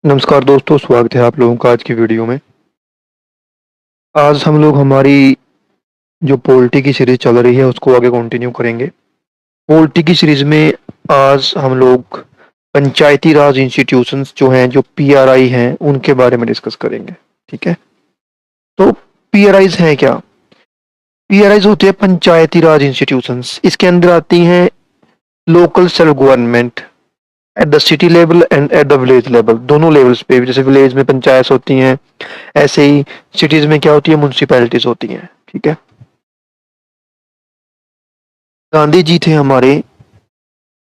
नमस्कार दोस्तों, स्वागत है आप लोगों का आज की वीडियो में। आज हम लोग हमारी जो पॉलिटी की सीरीज़ चल रही है उसको आगे कंटिन्यू करेंगे। पॉलिटी की सीरीज़ में आज हम लोग पंचायती राज इंस्टीट्यूशंस जो हैं, जो पीआरआई हैं, उनके बारे में डिस्कस करेंगे। ठीक है? तो पीआरआईज़ हैं क्या? पीआरआईज़ होते हैं पंचायती राज इंस्टीट्यूशंस। इसके अंदर आती हैं local self government at the city level and at the village level, दोनों लेवल्स पे। जैसे विलेज में पंचायत होती हैं, ऐसे ही सिटीज में क्या होती है, म्युनिसिपैलिटीज होती हैं। ठीक है? गांधी जी थे हमारे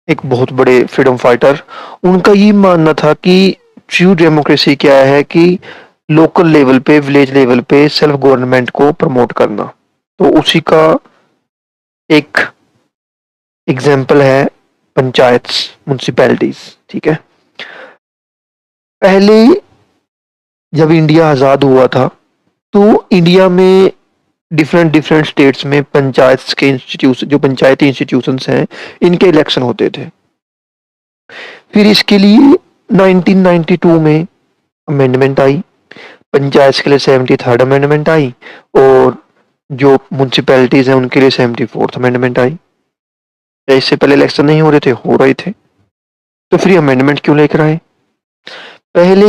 एक बहुत बड़े फ्रीडम फाइटर। उनका ये मानना था कि ट्रू डेमोक्रेसी क्या है कि लोकल लेवल पे, विलेज लेवल पे सेल्फ गवर्नमेंट को प्रमोट करना। तो उसी का एक एग्जाम्पल है पंचायत, म्युनिसिपैलिटीज। ठीक है? पहले जब इंडिया आज़ाद हुआ था तो इंडिया में डिफरेंट डिफरेंट स्टेट्स में पंचायत के इंस्टीट्यूशन, जो पंचायती इंस्टीट्यूशंस हैं, इनके इलेक्शन होते थे। फिर इसके लिए 1992 में अमेंडमेंट आई, पंचायत के लिए 73rd अमेंडमेंट आई, और जो म्यूनसिपैलिटीज हैं उनके लिए 74th अमेंडमेंट आई। या इससे पहले इलेक्शन नहीं हो रहे थे? हो रहे थे। तो फिर अमेंडमेंट क्यों लेकर आए? पहले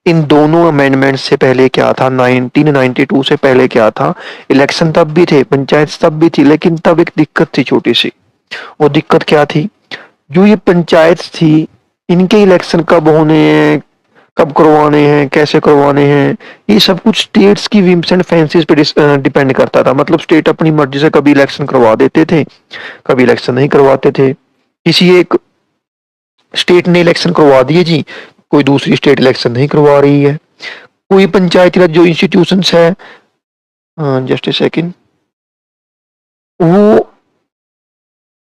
इन दोनों अमेंडमेंट से पहले क्या था, 1992 से पहले क्या था, इलेक्शन तब भी थे, पंचायत तब भी थी, लेकिन तब एक दिक्कत थी छोटी सी। वो दिक्कत क्या थी? जो ये पंचायत थी, इनके इलेक्शन कब होने हैं, कब करवाने हैं, कैसे करवाने हैं, ये सब कुछ स्टेट्स की विम्स एंड फैंसीज पे डिपेंड करता था। मतलब स्टेट अपनी मर्जी से कभी इलेक्शन करवा देते थे, कभी इलेक्शन नहीं करवाते थे। किसी एक स्टेट ने इलेक्शन करवा दिए जी, कोई दूसरी स्टेट इलेक्शन नहीं करवा रही है। कोई पंचायती राज जो इंस्टीट्यूशंस है, जस्ट ए सेकंड, वो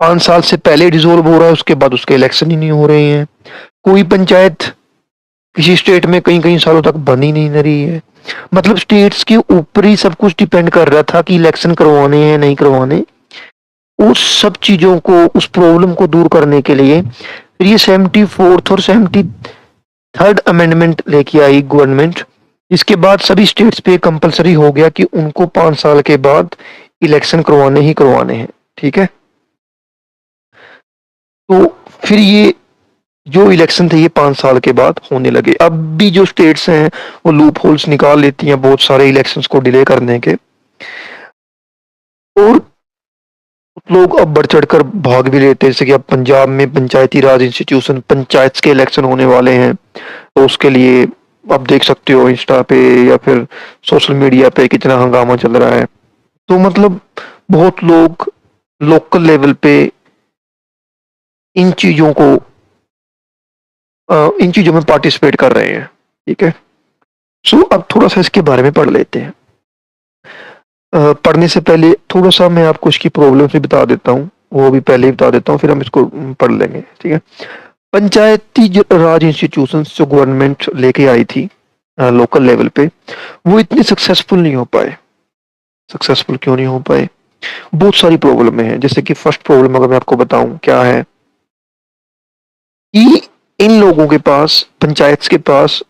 5 साल से पहले डिसॉल्व हो रहा है, उसके बाद उसके इलेक्शन ही नहीं हो रहे हैं। कोई पंचायत किसी स्टेट में कई कई सालों तक बन ही नहीं रही है। मतलब स्टेट्स के ऊपर ही सब कुछ डिपेंड कर रहा था कि इलेक्शन करवाने हैं नहीं करवाने। उस सब चीजों को, उस प्रॉब्लम को दूर करने के लिए फिर ये 74th और 73rd अमेंडमेंट लेके आई गवर्नमेंट। इसके बाद सभी स्टेट्स पे कंपलसरी हो गया कि उनको 5 साल के बाद इलेक्शन करवाने ही करवाने हैं। ठीक है? तो फिर ये जो इलेक्शन थे, ये 5 साल के बाद होने लगे। अब भी जो स्टेट्स हैं वो लूप होल्स निकाल लेती हैं बहुत सारे इलेक्शंस को डिले करने के, और लोग अब बढ़ चढ़कर भाग भी लेते हैं। जैसे कि अब पंजाब में पंचायती राज इंस्टीट्यूशन, पंचायत के इलेक्शन होने वाले हैं, तो उसके लिए आप देख सकते हो इंस्टा पे या फिर सोशल मीडिया पे कितना हंगामा चल रहा है। तो मतलब बहुत लोग लोकल लेवल पे इन चीजों को, इन चीजों में पार्टिसिपेट कर रहे हैं। ठीक है? सो अब थोड़ा सा इसके बारे में पढ़ लेते हैं। पढ़ने से पहले थोड़ा सा मैं आपको इसकी प्रॉब्लम भी बता देता हूँ, वो भी पहले ही बता देता हूँ, फिर हम इसको पढ़ लेंगे। ठीक है? पंचायती राज इंस्टीट्यूशंस जो गवर्नमेंट लेके आई थी लोकल लेवल पे, वो इतने सक्सेसफुल नहीं हो पाए। सक्सेसफुल क्यों नहीं हो पाए? बहुत सारी प्रॉब्लम है। जैसे कि फर्स्ट प्रॉब्लम अगर मैं आपको बताऊं क्या है, कि इन लोगों के पास, पंचायत के पास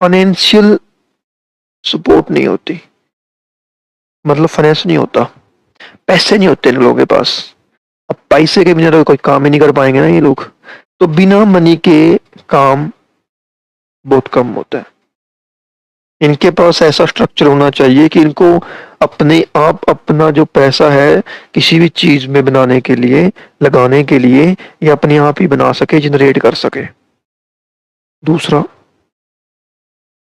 फाइनेंशियल सपोर्ट नहीं होती। मतलब फाइनेंस नहीं होता, पैसे नहीं होते इन लोगों के पास। अब पैसे के बिना तो कोई काम ही नहीं कर पाएंगे ना ये लोग। तो बिना मनी के काम बहुत कम होता है। इनके पास ऐसा स्ट्रक्चर होना चाहिए कि इनको अपने आप अपना जो पैसा है किसी भी चीज में बनाने के लिए, लगाने के लिए, ये अपने आप ही बना सके, जनरेट कर सके। दूसरा,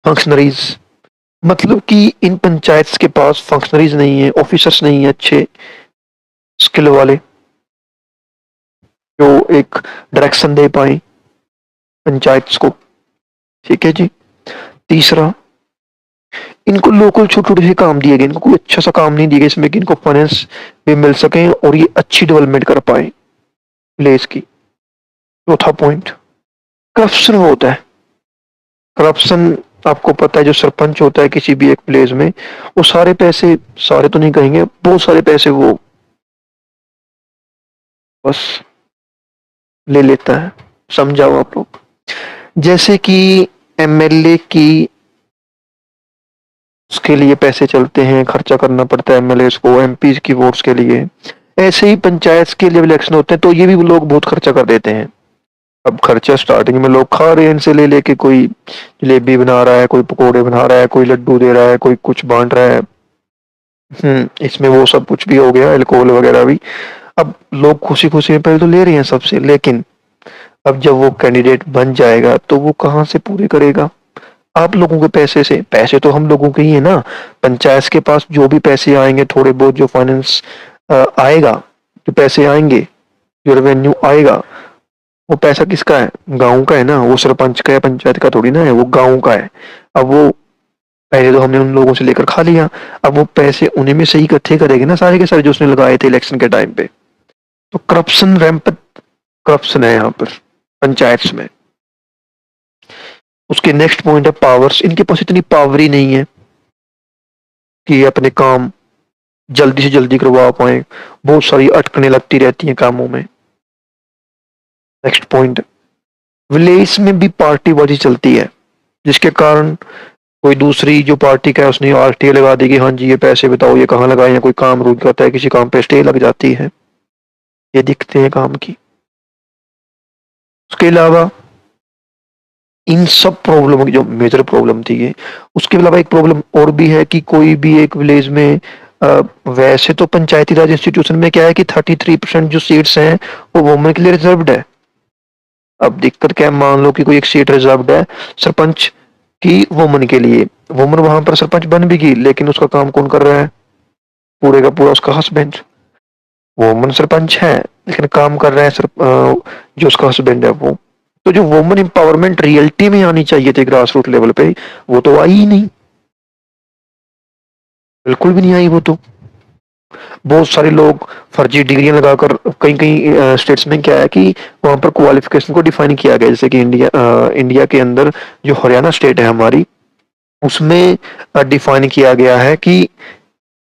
फंक्शनरीज। मतलब कि इन पंचायत के पास फंक्शनरीज नहीं है, ऑफिसर्स नहीं है अच्छे स्किल वाले, जो एक डायरेक्शन दे पाए पंचायत को। ठीक है जी? तीसरा, इनको लोकल छोटे छोटे से काम दिए गए, इनको कोई अच्छा सा काम नहीं दिया गया इसमें कि इनको फाइनेंस भी मिल सके और ये अच्छी डेवलपमेंट कर पाए प्लेस की। चौथा पॉइंट, करप्शन होता है। करप्शन, आपको पता है, जो सरपंच होता है किसी भी एक प्लेस में, वो सारे पैसे, सारे तो नहीं कहेंगे, बहुत सारे पैसे वो बस ले लेता है। समझाओ आप लोग। जैसे कि एमएलए की उसके लिए पैसे चलते हैं, खर्चा करना पड़ता है एमएलए को, एमपी की वोट्स के लिए। ऐसे ही पंचायत के लिए इलेक्शन होते हैं तो ये भी लोग बहुत खर्चा कर देते हैं। अब खर्चा स्टार्टिंग में लोग खा रहे हैं इनसे ले लेके, कोई जलेबी बना रहा है, कोई पकोड़े बना रहा है, कोई लड्डू दे रहा है, कोई कुछ बांट रहा है। इसमें वो सब कुछ भी हो गया, अल्कोहल वगैरह भी। अब लोग खुशी खुशी में पहले तो ले रहे हैं सबसे, लेकिन अब जब वो कैंडिडेट बन जाएगा तो वो कहाँ से पूरे करेगा? आप लोगों के पैसे से। पैसे तो हम लोगों के ही है ना। पंचायत के पास जो भी पैसे आएंगे, थोड़े बहुत जो फाइनेंस आएगा, जो पैसे आएंगे, जो रेवेन्यू आएगा, वो पैसा किसका है? गांव का है ना। वो सरपंच का या पंचायत का थोड़ी ना है, वो गांव का है। अब वो पहले तो हमने उन लोगों से लेकर खा लिया, अब वो पैसे उन्हीं में से ही इकट्ठे करेंगे ना, सारे के सारे जो उसने लगाए थे इलेक्शन के टाइम पे। तो करप्शन, रैंपट करप्शन है यहाँ पर पंचायत में। उसके नेक्स्ट पॉइंट है पावर्स। इनके पास इतनी पावर ही नहीं है कि अपने काम जल्दी से जल्दी करवा पाए। बहुत सारी अटकनें लगती रहती हैं कामों में। नेक्स्ट पॉइंट, विलेज में भी पार्टीबाजी चलती है, जिसके कारण कोई दूसरी जो पार्टी का है उसने आरटीए लगा दी कि हाँ जी ये पैसे बताओ ये कहाँ लगाए हैं। कोई काम रुक जाता है, किसी काम पे स्टे लग जाती है, ये दिखते हैं काम की। उसके अलावा इन सब प्रॉब्लम की जो मेजर प्रॉब्लम थी ये, उसके अलावा एक प्रॉब्लम और भी है कि कोई भी एक विलेज में वैसे तो पंचायती राज इंस्टीट्यूशन में क्या है कि 33% जो सीट्स हैं वो वुमेन के लिए रिजर्व्ड है। अब दिक्कत क्या है, मान लो कि कोई एक सीट रिजर्व्ड है सरपंच की वुमेन के लिए, वुमेन वहां पर सरपंच बन भी गई, लेकिन उसका काम कौन कर रहा है? पूरे का पूरा उसका हस्बैंड। वुमेन सरपंच है लेकिन काम कर रहा है जो उसका हस्बैंड है वो। तो जो वुमेन एम्पावरमेंट रियलिटी में आनी चाहिए थी ग्रास रूट लेवल पे, वो तो आई ही नहीं, बिल्कुल भी नहीं आई वो तो। बहुत सारे लोग फर्जी डिग्रियां लगाकर, कई कई स्टेट्स में क्या है कि वहां पर क्वालिफिकेशन को डिफाइन किया गया, जैसे कि इंडिया के अंदर जो हरियाणा स्टेट है हमारी, उसमें डिफाइन किया गया है कि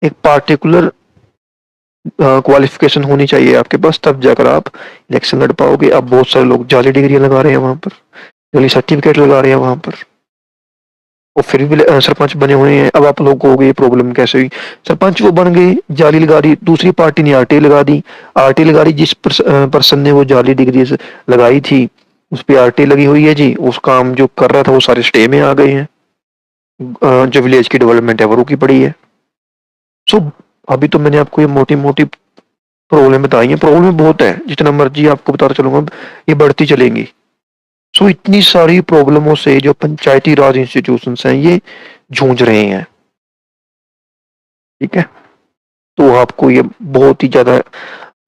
एक पार्टिकुलर क्वालिफिकेशन होनी चाहिए आपके पास, तब जाकर आप इलेक्शन लड़ पाओगे। अब बहुत सारे लोग जाली डिग्रियां लगा रहे हैं वहां पर, जाली सर्टिफिकेट लगा रहे हैं वहां पर, और फिर भी सरपंच बने हुए हैं। अब आप लोग कहोगे ये प्रॉब्लम कैसे हुई? सरपंच वो बन गए, जाली लगा दी, दूसरी पार्टी ने आरटी लगा दी। आरटी लगा दी, जिस पर्सन ने वो जाली डिग्री लगाई थी उस पर आरटी लगी हुई है जी, उस काम जो कर रहा था वो सारे स्टे में आ गए हैं। जो विलेज की डेवलपमेंट है वो रुकी पड़ी है। सो अभी तो मैंने आपको ये मोटी मोटी प्रॉब्लम बताई है, प्रॉब्लम बहुत है, जितना मर्जी आपको बताता चलूंगा ये बढ़ती चलेंगी। सो इतनी सारी प्रॉब्लमों से जो पंचायती राज इंस्टीट्यूशंस हैं ये जूझ रहे हैं। ठीक है, तो आपको ये बहुत ही ज्यादा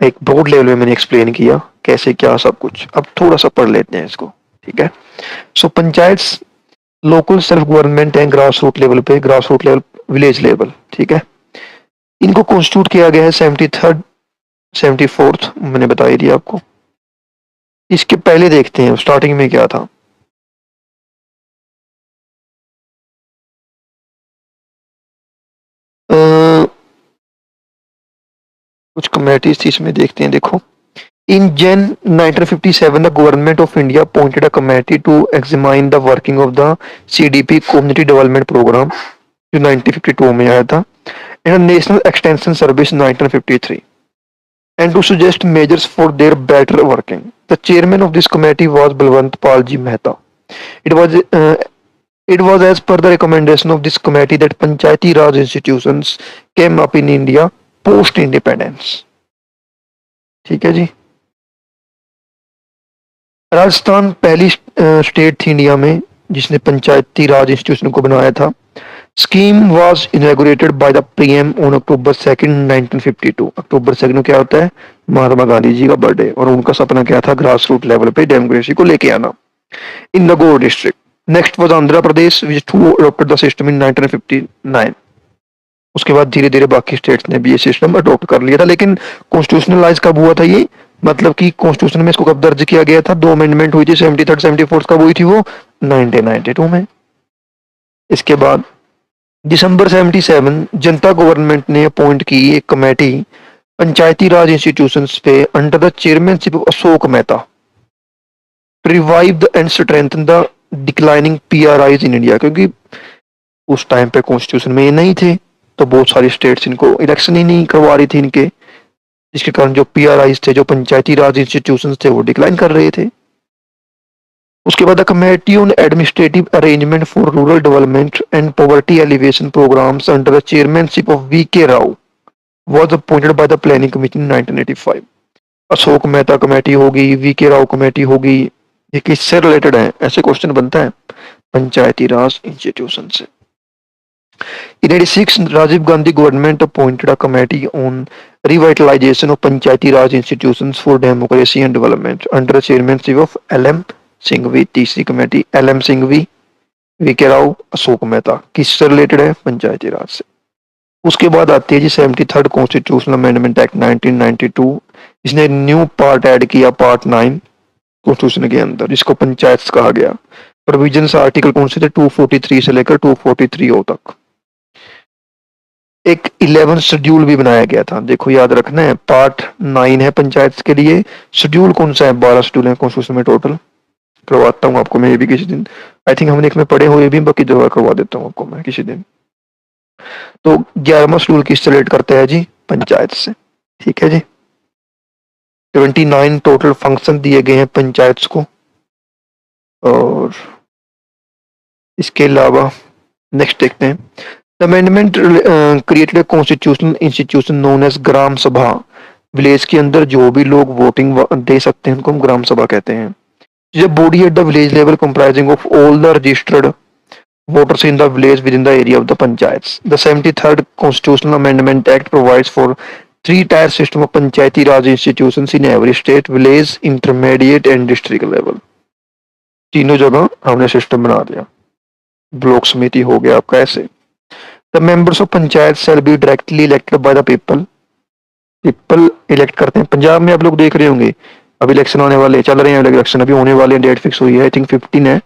एक ब्रॉड लेवल में मैंने एक्सप्लेन किया कैसे क्या सब कुछ। अब थोड़ा सा पढ़ लेते हैं इसको। ठीक है, so panchayat local self government है ग्रास रूट लेवल पे, grass root level, village level. ठीक है, इनको कॉन्स्टिट्यूट किया गया है 73rd 74th, मैंने बता ही दिया आपको। इसके पहले देखते हैं स्टार्टिंग में क्या था। अ, कुछ कमेटीज थी इसमें, देखते हैं। देखो, in Jan 1957 the government of India appointed a committee to examine the working of the CDP community development programme, जो 1952 में आया था, and national extension service 1953, and to suggest measures for their better working. The chairman of this committee was Balwant Palji Mehta. It was uh, it was as per the recommendation of this committee that Panchayati Raj institutions came up in India post independence. ठीक है जी। राजस्थान पहली state थी India में जिसने पंचायती Raj institution को बनाया था। Scheme was inaugurated by the PM on October 2nd 1952। October 2nd क्या होता है? महात्मा गांधी जी का बर्थडे। और उनका सपना क्या था? ग्रास रूट लेवल पे डेमोक्रेसी को लेके आना in Nagaur district. Next was Andhra Pradesh which to adopted the system in 1959। उसके बाद धीरे धीरे बाकी स्टेट्स ने भी ये सिस्टम अडॉप्ट कर लिया था, लेकिन कॉन्स्टिट्यूशनलाइज कब हुआ था ये? मतलब कि कॉन्स्टिट्यूशन में इसको कब दर्ज किया गया था? 2 अमेंडमेंट हुई थी, 73rd 74th कब हुई थी वो? 1992 में। इसके बाद दिसंबर 77 जनता गवर्नमेंट ने अपॉइंट की एक कमेटी पंचायती राज इंस्टीट्यूशंस पे under the chairmanship of Ashok Mehta, revive and strengthen the declining पीआरआईज in India, क्योंकि उस टाइम पे कॉन्स्टिट्यूशन में ये नहीं थे, तो बहुत सारी स्टेट्स इनको इलेक्शन ही नहीं करवा रही थी इनके, जिसके कारण जो पीआरआईज थे, जो पंचायती राज इंस्टीट्यूशंस थे, वो डिक्लाइन कर रहे थे। उसके बाद committee on administrative arrangement for rural development and poverty alleviation programmes under the chairmanship of V K. Rao was appointed by the planning committee in 1985। Ashok Mehta committee होगी, वी.के. राव कमेटी होगी, ये किससे रिलेटेड है? ऐसे क्वेश्चन बनता है पंचायती राज इंस्टीट्यूशन से। In 86, Rajiv Gandhi government appointed a committee on revitalization of Panchayati Raj institutions for democracy and development under the chairmanship of L.M. Singhvi। तीसरी committee L.M. Singhvi, VK. Rao, Ashok Mehta, किससे रिलेटेड है? पंचायती राज से। उसके बाद आती है जी 73rd कॉन्स्टिट्यूशनल अमेंडमेंट एक्ट 1992। इसने new part add किया, पार्ट 9 कॉन्स्टिट्यूशन के अंदर, जिसको पंचायत कहा गया। प्रोविजंस आर्टिकल कौन से थे? 243 से लेकर 243 तक। एक 11 शेड्यूल भी बनाया गया था, देखो याद रखना है। पार्ट 9 है पंचायत के लिए, शेड्यूल कौन सा है? 12 शेड्यूल है कॉन्स्टिट्यूशन में टोटल। करवाता हूँ आपको मैं ये भी किसी दिन, आई थिंक हमने एक में पढ़े हुए भी, बाकी दोबारा करवा देता हूँ आपको मैं किसी दिन। तो 11वां शेड्यूल किससे रिलेट करता है जी? पंचायत से। ठीक है जी। 29 टोटल फंक्शन दिए गए हैं पंचायत को। और इसके अलावा नेक्स्ट देखते हैं। The amendment created a constitutional institution known as ग्राम सभा। विलेज के अंदर जो भी लोग वोटिंग दे सकते हैं उनको हम ग्राम सभा कहते हैं। The body at the village level comprising of all the registered voters in the village within the area of the panchayats. The 73rd Constitutional Amendment Act provides for three-tier system of panchayati raj institutions in every state, village, intermediate and district level। तीनों जगह हमने system बना दिया। Block समिति हो गया आपका ऐसे। The members of panchayat shall be directly elected by the people। People elect करते हैं। पंजाब में आप लोग देख रहे होंगे अभी इलेक्शन होने वाले, चल रहे हैं इलेक्शन, अभी होने वाले हैं, डेट फिक्स हुई है, आई थिंक 15 है।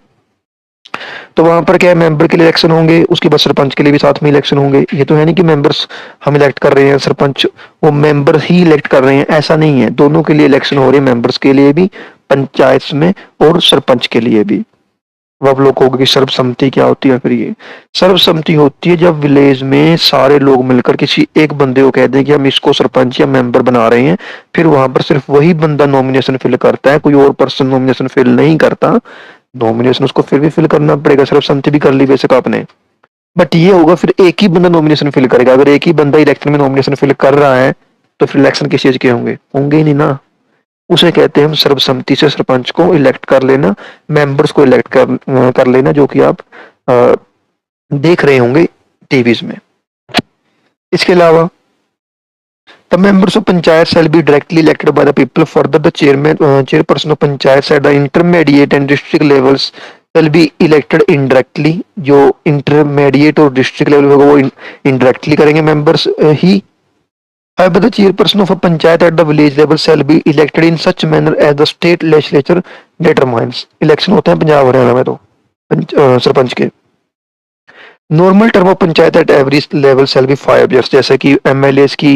तो वहां पर क्या है, मेंबर के लिए इलेक्शन होंगे, उसके बाद सरपंच के लिए भी साथ में इलेक्शन होंगे। ये तो है नहीं कि मेंबर्स हम इलेक्ट कर रहे हैं, सरपंच वो मेंबर ही इलेक्ट कर रहे हैं, ऐसा नहीं है। दोनों के लिए इलेक्शन हो रहे हैं, मेंबर्स के लिए भी पंचायत में और सरपंच के लिए भी। अब आप लोग कहोगे कि सर्वसम्मति क्या होती है? फिर ये सर्वसम्मति होती है जब विलेज में सारे लोग मिलकर किसी एक बंदे को कह दें कि हम इसको सरपंच या मेंबर बना रहे हैं, फिर वहां पर सिर्फ वही बंदा नॉमिनेशन फिल करता है, कोई और पर्सन नॉमिनेशन फिल नहीं करता। नॉमिनेशन उसको फिर भी फिल करना पड़ेगा, सर्वसम्मति भी कर ली बेशक आपने, बट ये होगा फिर एक ही बंदा नॉमिनेशन फिल करेगा। अगर एक ही बंदा इलेक्शन में नॉमिनेशन फिल कर रहा है तो फिर इलेक्शन किस चीज के होंगे? होंगे ही नहीं ना। उसे कहते हैं हम सर्वसम्मति से सरपंच को इलेक्ट कर लेना, मेंबर्स को इलेक्ट कर लेना, जो कि आप देख रहे होंगे टीवीज में। इसके अलावा the members of panchayat shall be directly elected by the people. Further the chairperson of panchayat at the intermediate and district levels shall be elected indirectly. जो इंटरमीडिएट और डिस्ट्रिक्ट लेवल होगा वो इनडायरेक्टली करेंगे members he. However, the chairperson of a panchayat at the village level shall be elected in such manner as the state legislature determines। Election होते हैं पंजाब हरियाणा में तो सरपंच के। Normal term of panchayat at every level shall be 5 years। जैसे कि MLA की,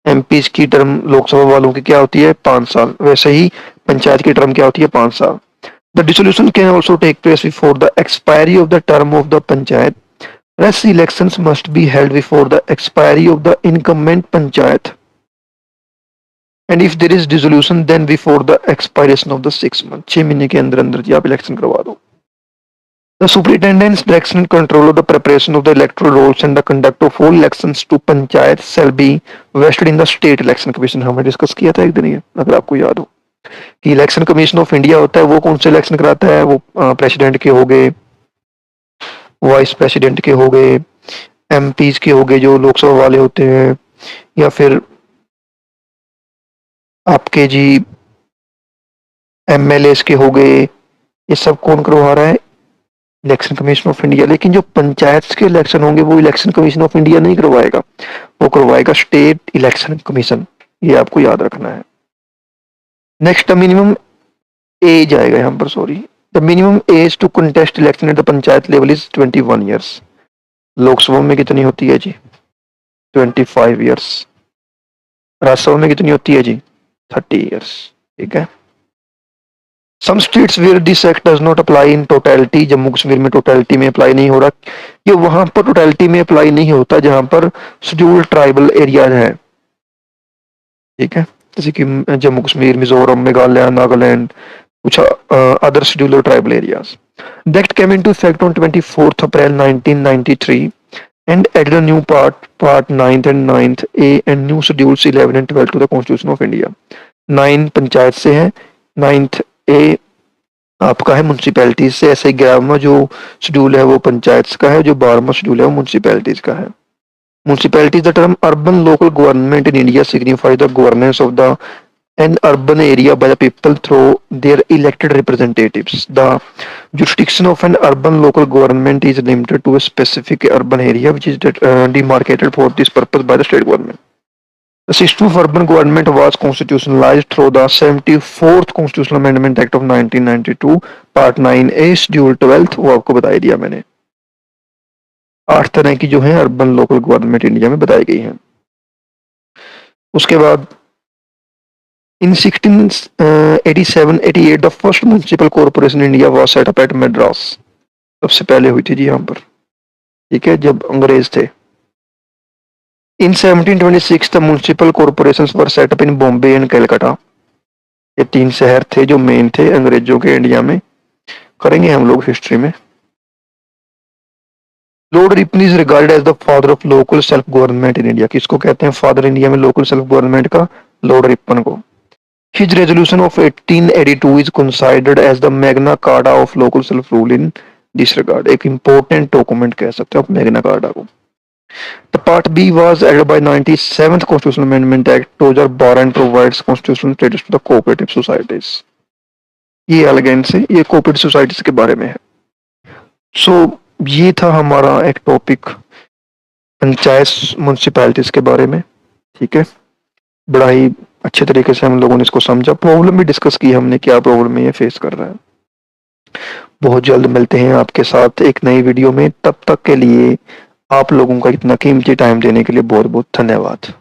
MP की term Lok Sabha वालों की क्या होती है? 5 साल। वैसे ही पंचायत की टर्म क्या होती है? 5 साल। The dissolution can also take place before the expiry of the term of the panchayat. Rest elections must be held before the expiry of the incumbent panchayat, and if there is dissolution then before the expiration of the 6 months। 6 महीने के अंदर अंदर जी आप election करवा दो। The superintendent's direction and control of the preparation of the electoral rolls and the conduct of all elections to panchayat shall be vested in the state election commission। हमने discuss किया था एक दिन ये, अगर आपको याद हो कि इलेक्शन कमीशन ऑफ इंडिया होता है, वो कौन से इलेक्शन कराता है? वो प्रेसिडेंट के हो गए, वाइस प्रेसिडेंट के हो गए, एमपीज के हो गए जो लोकसभा वाले होते हैं, या फिर आपके जी एमएलए के हो गए। ये सब कौन करवा रहा है? Election commission of India. लेकिन जो पंचायत के इलेक्शन होंगे वो इलेक्शन कमीशन ऑफ इंडिया नहीं करवाएगा, वो करवाएगा स्टेट इलेक्शन कमीशन। ये आपको याद रखना है। नेक्स्ट मिनिमम एज आएगा यहाँ पर, sorry, the minimum age to contest election at the panchayat level is 21 years। Lok Sabha में कितनी होती है जी? 25 years। राज्यसभा में कितनी होती है जी? 30 years। ठीक है। Some states where this act does not apply in totality, Jammu Kashmir में टोटलिटी में अप्लाई नहीं हो रहा। ये वहां पर टोटलिटी में अप्लाई नहीं होता जहां पर शेड्यूल्ड ट्राइबल एरियाज हैं, ठीक है, जैसे कि जम्मू कश्मीर, मिजोरम, मेघालय, नागालैंड, कुछ other scheduled tribal areas. The act came into effect on 24th April 1993 and added a new part 9th and 9th A and new schedules 11 and 12 to the Constitution of India। 9 panchayat से है, 9th A आपका है municipalities से, ऐसे 11वां जो schedule है वो पंचायत का है, जो 12वां शेड्यूल है वो म्यूनसिपैलिटीज का है। Municipality, the term urban local government in India signifies the governance of the an urban area by the people through their elected representatives. The jurisdiction of an urban local government is limited to a specific urban area which is demarcated for this purpose by the state government. The system of urban government was constitutionalized through the 74th Constitutional Amendment Act of 1992, Part 9A, Schedule 12th, वो आपको बता दिया मैंने। 8 तरह की जो है urban local government India में बताई गई हैं। उसके बाद इन 1687-88 the first municipal corporation India was set up at Madras, सबसे पहले हुई थी जी यहाँ पर, ठीक है, जब अंग्रेज थे। इन 1726 the municipal corporations were set up in Bombay and Calcutta. ये 3 शहर थे जो मेन थे अंग्रेजों के इंडिया में, करेंगे हम लोग हिस्ट्री में। Lord Ripon is regarded as the father of local self government in India. किसको कहते हैं फादर इंडिया में लोकल सेल्फ गवर्नमेंट का? लॉर्ड रिपन को। His resolution of 1882 is considered as the Magna Carta of local self rule in this regard। एक important document कह सकते हो आप मैग्ना कार्टा को। The Part B was added by 97th Constitutional Amendment Act 2012 and provides constitutional status to the cooperative societies। ये अलग से ये cooperative societies के बारे में है। So ये था हमारा एक टॉपिक पंचायत म्यूनसिपैलिटीज के बारे में, ठीक है। बड़ा ही अच्छे तरीके से हम लोगों ने इसको समझा, प्रॉब्लम भी डिस्कस की हमने, क्या प्रॉब्लम ये फेस कर रहा है। बहुत जल्द मिलते हैं आपके साथ एक नई वीडियो में, तब तक के लिए आप लोगों का इतना कीमती टाइम देने के लिए बहुत बहुत धन्यवाद।